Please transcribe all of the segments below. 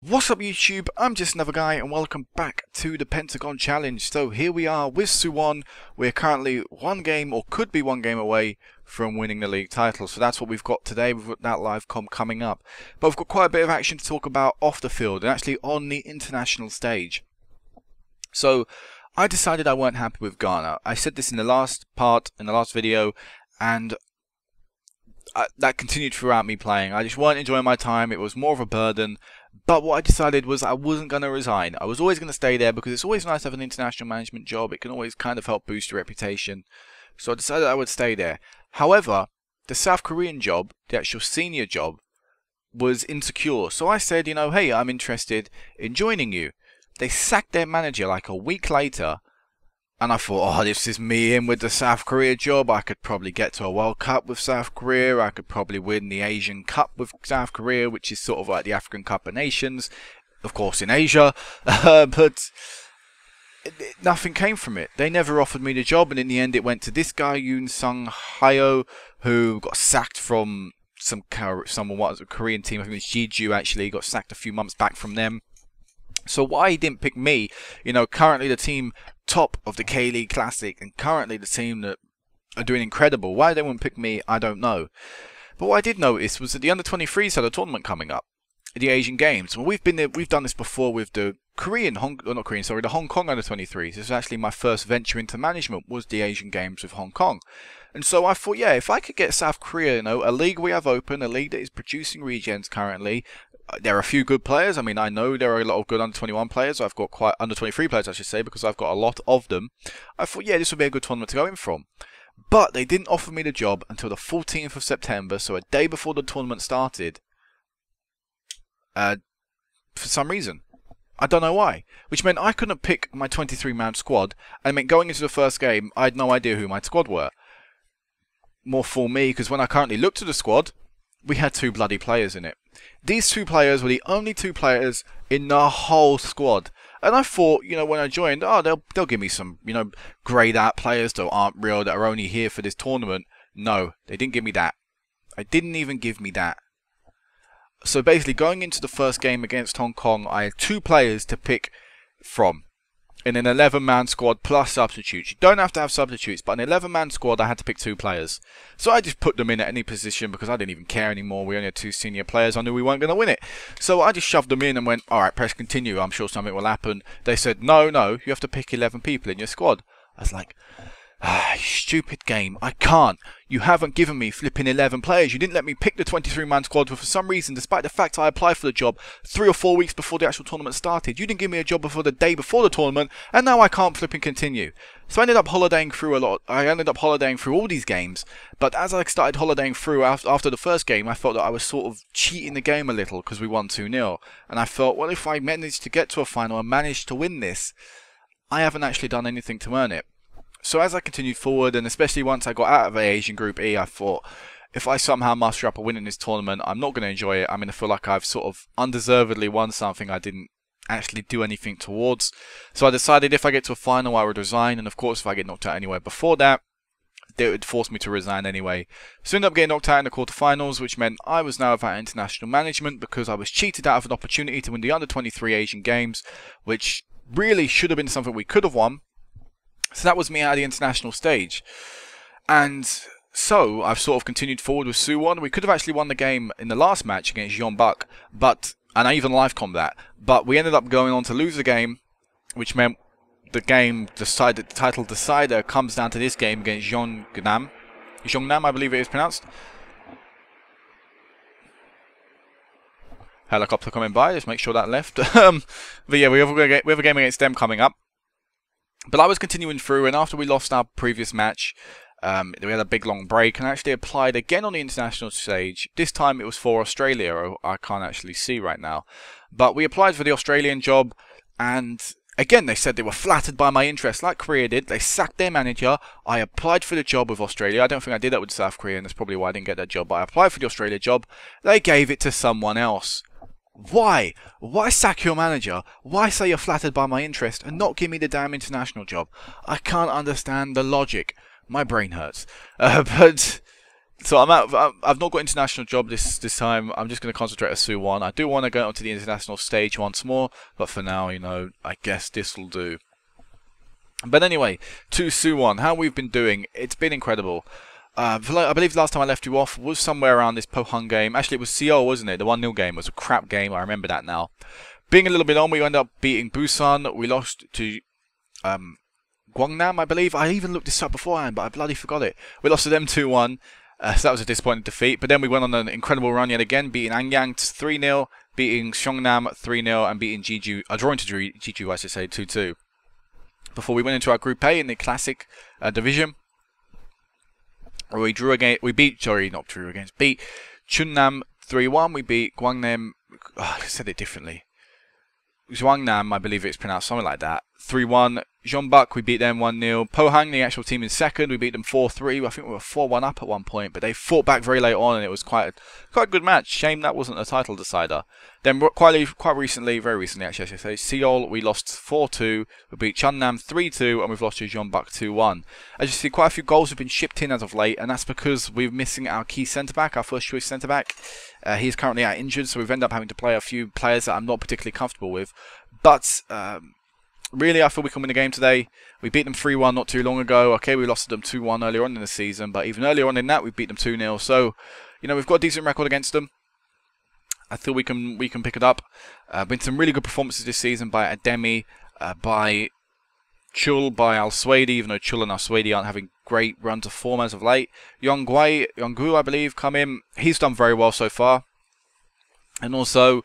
What's up YouTube, I'm just another guy and welcome back to the Pentagon challenge. So here we are with Suwon. We're currently one game or could be one game away from winning the league title. So that's what we've got today. We've got that live com coming up. But we've got quite a bit of action to talk about off the field and actually on the international stage. So I decided I weren't happy with Ghana. I said this in the last part, in the last video, and that continued throughout me playing. I just weren't enjoying my time. It was more of a burden. But what I decided was I wasn't going to resign. I was always going to stay there because it's always nice to have an international management job. It can always kind of help boost your reputation. So I decided I would stay there. However, the South Korean job, the actual senior job, was insecure. So I said, hey, I'm interested in joining you. They sacked their manager like a week later. And I thought, oh, this is me in with the South Korea job. I could probably get to a World Cup with South Korea. I could probably win the Asian Cup with South Korea, which is sort of like the African Cup of Nations, of course, in Asia. But nothing came from it. They never offered me the job, and in the end, it went to this guy, Yoon Sung Hyo, who got sacked from some Korean team. I think it was Jeju, actually. Got sacked a few months back from them. So why he didn't pick me, currently the team top of the K-League Classic and currently the team that are doing incredible, why they wouldn't pick me, I don't know. But what I did notice was that the under-23s had a tournament coming up, the Asian Games. Well, we've done this before with the the Hong Kong under-23s. This was actually my first venture into management, was the Asian Games with Hong Kong. And so I thought, yeah, if I could get South Korea, a league we have open, a league that is producing regens currently. There are a few good players. I mean, I know there are a lot of good under-21 players. I've got quite under-23 players, I should say, because I've got a lot of them. I thought, yeah, this would be a good tournament to go in from. But they didn't offer me the job until the 14th of September, so a day before the tournament started. For some reason. I don't know why. Which meant I couldn't pick my 23-man squad, and it meant going into the first game, I had no idea who my squad were. More for me, because when I currently looked at the squad, we had two bloody players in it. These two players were the only two players in the whole squad. And I thought, when I joined, oh, they'll give me some, greyed out players that aren't real, that are only here for this tournament. No, they didn't give me that. They didn't even give me that. So basically, going into the first game against Hong Kong, I had two players to pick from. In an 11-man squad plus substitutes. You don't have to have substitutes, but an 11-man squad, I had to pick two players. So I just put them in at any position because I didn't even care anymore. We only had two senior players. I knew we weren't going to win it. So I just shoved them in and went, alright, press continue. I'm sure something will happen. They said, no, you have to pick 11 people in your squad. I was like, stupid game. I can't. You haven't given me flipping 11 players. You didn't let me pick the 23-man squad for some reason, despite the fact I applied for the job 3 or 4 weeks before the actual tournament started. You didn't give me a job before the day before the tournament, and now I can't flipping continue. So I ended up holidaying through a lot. I ended up holidaying through all these games, but as I started holidaying through after the first game, I felt that I was sort of cheating the game a little because we won 2-0. And I felt, well, if I managed to get to a final and managed to win this, I haven't actually done anything to earn it. So as I continued forward, and especially once I got out of the Asian Group E, I thought, if I somehow muster up a win in this tournament, I'm not going to enjoy it. I'm going to feel like I've sort of undeservedly won something I didn't actually do anything towards. So I decided if I get to a final, I would resign. And of course, if I get knocked out anywhere before that, they would force me to resign anyway. So I ended up getting knocked out in the quarterfinals, which meant I was now without international management because I was cheated out of an opportunity to win the under-23 Asian Games, which really should have been something we could have won. So that was me at the international stage. And so I've sort of continued forward with Suwon. We could have actually won the game in the last match against Yeonbuk, and I even live combat. But we ended up going on to lose the game, which meant the game decided, the title decider comes down to this game against Yeongnam. Yeongnam, I believe it is pronounced. Helicopter coming by, just make sure that left. But yeah, we have a game against them coming up. But I was continuing through, and after we lost our previous match, we had a big long break, and I actually applied again on the international stage. This time it was for Australia. I can't actually see right now. But we applied for the Australian job, and again they said they were flattered by my interest, like Korea did. They sacked their manager. I applied for the job with Australia. I don't think I did that with South Korea, and that's probably why I didn't get that job. But I applied for the Australia job. They gave it to someone else. Why? Why sack your manager? Why say you're flattered by my interest and not give me the damn international job? I can't understand the logic. My brain hurts. But So I've not got international job this time. I'm just going to concentrate on Suwon. I do want to go onto the international stage once more, but for now, you know, I guess this will do. But anyway, to Suwon, how we've been doing, it's been incredible. I believe the last time I left you off was somewhere around this Pohang game. Actually, it was Seoul, wasn't it? The 1-0 game. It was a crap game. I remember that now. Being a little bit on, we ended up beating Busan. We lost to Gwangnam, I believe. I even looked this up beforehand, but I bloody forgot it. We lost to them 2-1. So that was a disappointing defeat. But then we went on an incredible run yet again, beating Anyang 3-0, beating Seongnam 3-0, and beating Jeju, drawing to Jeju, I should say, 2-2. Before we went into our Group A in the Classic division. We beat Chunnam 3-1. We beat Gwangnam. Oh, I said it differently. Zhuangnam, I believe it's pronounced something like that. 3-1. Jeonbuk, we beat them 1-0. Pohang, the actual team in second, we beat them 4-3. I think we were 4-1 up at one point, but they fought back very late on, and it was quite a good match. Shame that wasn't a title decider. Then quite recently, very recently actually, I should say, Seoul, we lost 4-2. We beat Chunnam 3-2, and we've lost to Jeonbuk 2-1. As you see, quite a few goals have been shipped in as of late, and that's because we're missing our key centre-back, our first choice centre-back. He's currently out injured, so we've ended up having to play a few players that I'm not particularly comfortable with. But really, I feel we can win the game today. We beat them 3-1 not too long ago. Okay, we lost to them 2-1 earlier on in the season, but even earlier on in that, we beat them 2-0. So, you know, we've got a decent record against them. I feel we can pick it up. Been some really good performances this season by Ademi, by Chul, by Al Swady, even though Chul and Al Swady aren't having great runs of form as of late. Yonggu, I believe, come in. He's done very well so far. And also,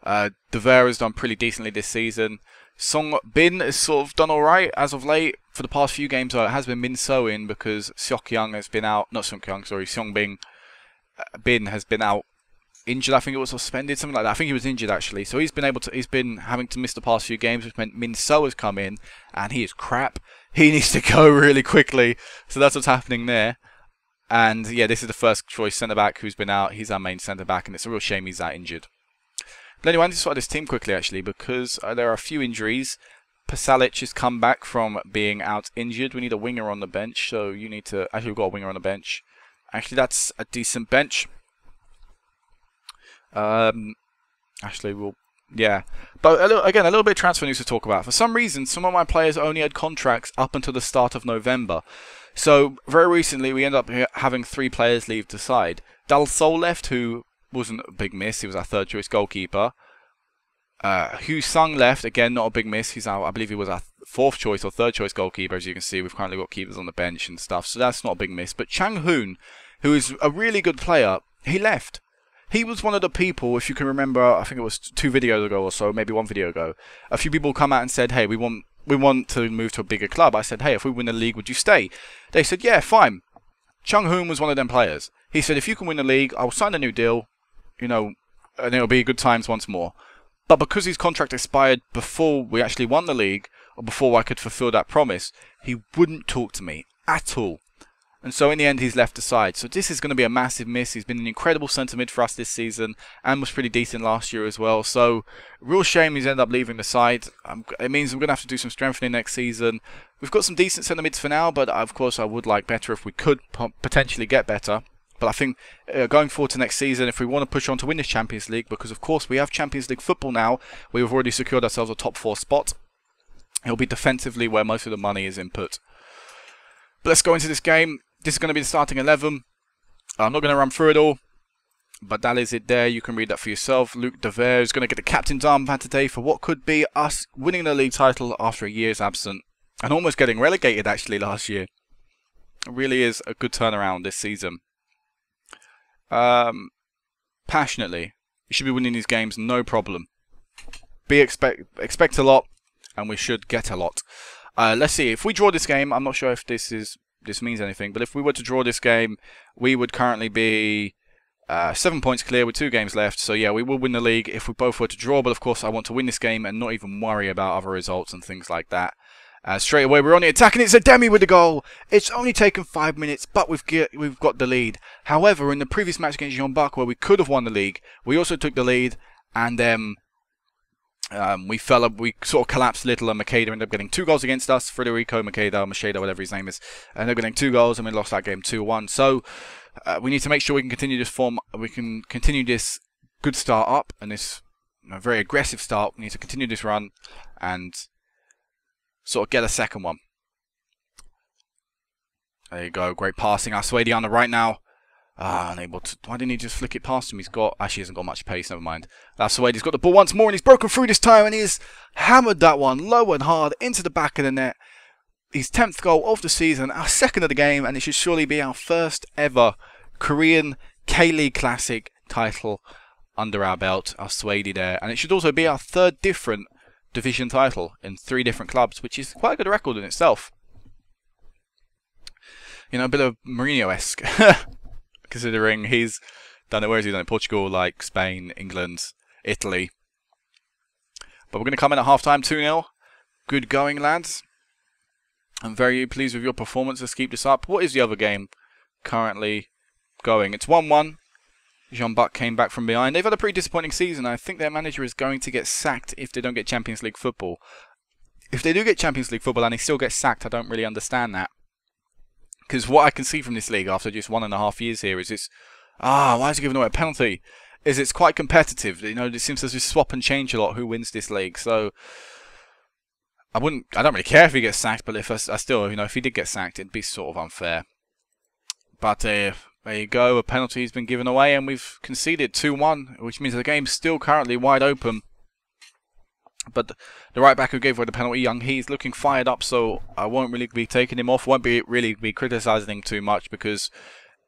De Vera has done pretty decently this season. Song Bin has sort of done alright as of late. For the past few games, though, it has been Min So in because Seok-young has been out. Not Seok-young, sorry. Seong Bin has been out injured. I think it was suspended, something like that. I think he was injured actually. So he's been having to miss the past few games, which meant Min So has come in, and he is crap. He needs to go really quickly. So that's what's happening there. And yeah, this is the first choice centre back who's been out. He's our main centre back, and it's a real shame he's that injured. But anyway, I need to sort this team quickly actually because there are a few injuries. Pasalic has come back from being out injured. We need a winger on the bench, so you need to. Actually, we've got a winger on the bench. Actually, that's a decent bench. Actually, yeah. But again, a little bit of transfer news to talk about. For some reason, some of my players only had contracts up until the start of November. So very recently, we ended up having 3 players leave the side. Dal Sol left, who wasn't a big miss. He was our third choice goalkeeper. Hu Sung left, again, not a big miss. I believe he was our fourth choice or third choice goalkeeper. As you can see, we've currently got keepers on the bench and stuff, so that's not a big miss. But Chang Hoon, who is a really good player, he left. He was one of the people, if you can remember, I think it was 2 videos ago or so, maybe 1 video ago, a few people come out and said, hey, we want to move to a bigger club. I said, hey, if we win the league, would you stay? They said, yeah, fine. Chung Hoon was one of them players. He said, if you can win the league, I'll sign a new deal, you know, and it'll be good times once more. But because his contract expired before we actually won the league, or before I could fulfill that promise, he wouldn't talk to me at all. And so in the end, he's left the side. So this is going to be a massive miss. He's been an incredible centre mid for us this season and was pretty decent last year as well. So real shame he's ended up leaving the side. It means I'm going to have to do some strengthening next season. We've got some decent centre mids for now, but of course I would like better if we could potentially get better. But I think going forward to next season, if we want to push on to win this Champions League, because of course we have Champions League football now, we've already secured ourselves a top 4 spot. It'll be defensively where most of the money is input. But let's go into this game. This is going to be the starting 11. I'm not going to run through it all, but that is it there. You can read that for yourself. Luc De Ver is going to get the captain's armband today for what could be us winning the league title after a year's absence, and almost getting relegated actually last year. It really is a good turnaround this season. Passionately, we should be winning these games, no problem. Expect a lot, and we should get a lot. Let's see, if we draw this game, I'm not sure if this means anything, but if we were to draw this game, we would currently be 7 points clear with 2 games left. So yeah, we will win the league if we both were to draw, but of course I want to win this game and not even worry about other results and things like that. Straight away we're on the attack, and it's Ademi with the goal. It's only taken 5 minutes, but we've got the lead. However, in the previous match against Jeonbuk, where we could have won the league, we also took the lead, and We sort of collapsed a little, and Makeda ended up getting 2 goals against us. Federico Macheda, whatever his name is, ended up getting 2 goals, and we lost that game 2-1. So we need to make sure we can continue this form. We can continue this good start up, and this very aggressive start. We need to continue this run and sort of get a second one. There you go, great passing. Aswadiana right now. Unable to. Why didn't he just flick it past him? Actually, he hasn't got much pace, never mind. That's the way he's got the ball once more, and he's broken through this time, and he's hammered that one low and hard into the back of the net. His 10th goal of the season, our 2nd of the game, and it should surely be our first ever Korean K-League Classic title under our belt, our Swady there. And it should also be our 3rd different division title in 3 different clubs, which is quite a good record in itself. You know, a bit of Mourinho-esque. Considering he's done it, where has he done it? Portugal, like Spain, England, Italy. But we're going to come in at half-time, 2-0. Good going, lads. I'm very pleased with your performance. Let's keep this up. What is the other game currently going? It's 1-1. Jean-Buck came back from behind. They've had a pretty disappointing season. I think their manager is going to get sacked if they don't get Champions League football. If they do get Champions League football and he still gets sacked, I don't really understand that. Because what I can see from this league after just 1.5 years here is it's... why is he giving away a penalty? Is it's quite competitive. You know, it seems to just swap and change a lot who wins this league. So, I don't really care if he gets sacked, but if if he did get sacked, it'd be sort of unfair. But there you go, a penalty's been given away, and we've conceded 2-1, which means the game's still currently wide open. But the right back who gave away the penalty, Young He's looking fired up, so I won't really be taking him off. Won't really be criticising him too much, because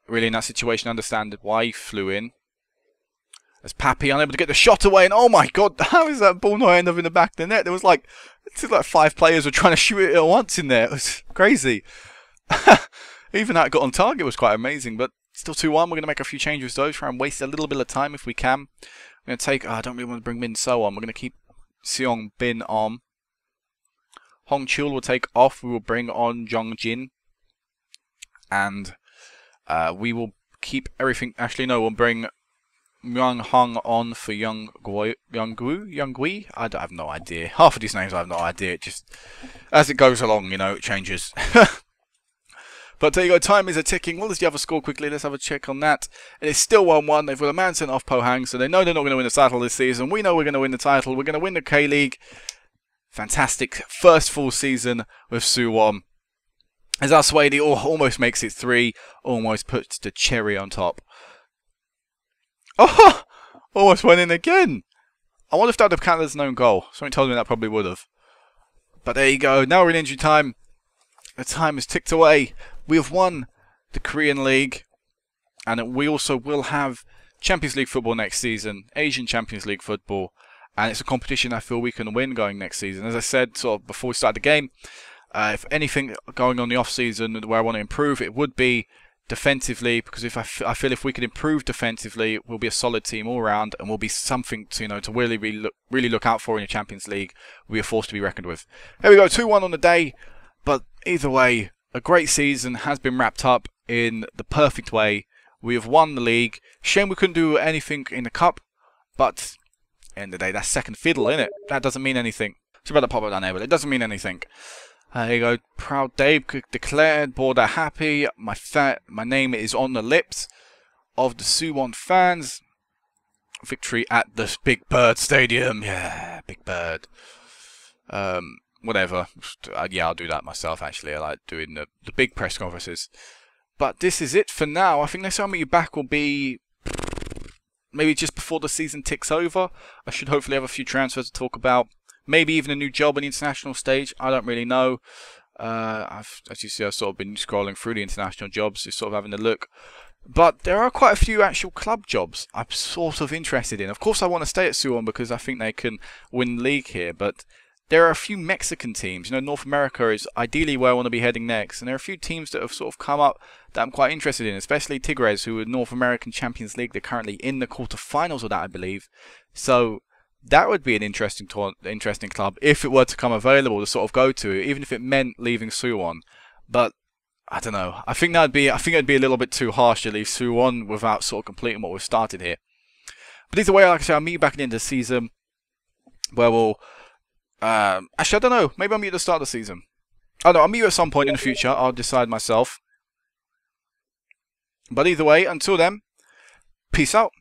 really in that situation I understand why he flew in. As Pappy unable to get the shot away, and oh my god, how is that ball not end up in the back of the net? There was like 5 players were trying to shoot it at once in there. It was crazy. Even that got on target was quite amazing, but still 2-1. We're going to make a few changes though, try and waste a little bit of time if we can. I'm going to take, I don't really want to bring Min So on. We're going to keep Seong Bin on. Hong Chul will take off. We will bring on Jong Jin. And we will keep everything. Actually, no, we'll bring Myung Hong on for Young Gui. I have no idea. Half of these names I have no idea. It just, as it goes along, you know, it changes. But there you go, time is a-ticking. What is the other score quickly? Let's have a check on that. And it's still 1-1. They've got a man sent off Pohang, so they know they're not going to win the title this season. We know we're going to win the title. We're going to win the K-League. Fantastic first full season with Suwon. As our Swady almost makes it 3, almost puts the cherry on top. Oh! Almost went in again. I wonder if that would have counted as an own goal. Something told me that probably would have. But there you go. Now we're in injury time. The time has ticked away. We have won the Korean League, and we also will have Champions League football next season, Asian Champions League football, and it's a competition I feel we can win going next season. As I said sort of before we started the game, if anything going on the off-season where I want to improve, it would be defensively, because I feel if we can improve defensively, we'll be a solid team all round, and we'll be something to to really look out for in the Champions League. We'll be a force to be reckoned with. Here we go, 2-1 on the day, but either way, a great season has been wrapped up in the perfect way. We have won the league. Shame we couldn't do anything in the cup, but at the end of the day, that's second fiddle, isn't it? That doesn't mean anything. It's about to pop it down there, but it doesn't mean anything. There you go. Proud Dave declared. Border happy. My name is on the lips of the Suwon fans. Victory at the Big Bird Stadium. Yeah, Big Bird. Whatever. Yeah, I'll do that myself, actually. I like doing the big press conferences. But this is it for now. I think next time I meet you back will be maybe just before the season ticks over. I should hopefully have a few transfers to talk about. Maybe even a new job on the international stage. I don't really know. As you see, I've sort of been scrolling through the international jobs, just sort of having a look. But there are quite a few actual club jobs I'm sort of interested in. Of course, I want to stay at Suwon because I think they can win the league here. But there are a few Mexican teams. North America is ideally where I want to be heading next. And there are a few teams that have sort of come up that I'm quite interested in, especially Tigres, who are North American Champions League. They're currently in the quarterfinals of that, I believe. So that would be an interesting club if it were to come available to sort of go to, even if it meant leaving Suwon. But I don't know. I think it'd be a little bit too harsh to leave Suwon without sort of completing what we've started here. But either way, like I say, I'll meet you back at the end of the season. where we'll... actually, I don't know. Maybe I'll meet you at the start of the season. Oh no, I'll meet you at some point in the future. I'll decide myself. But either way, until then, peace out.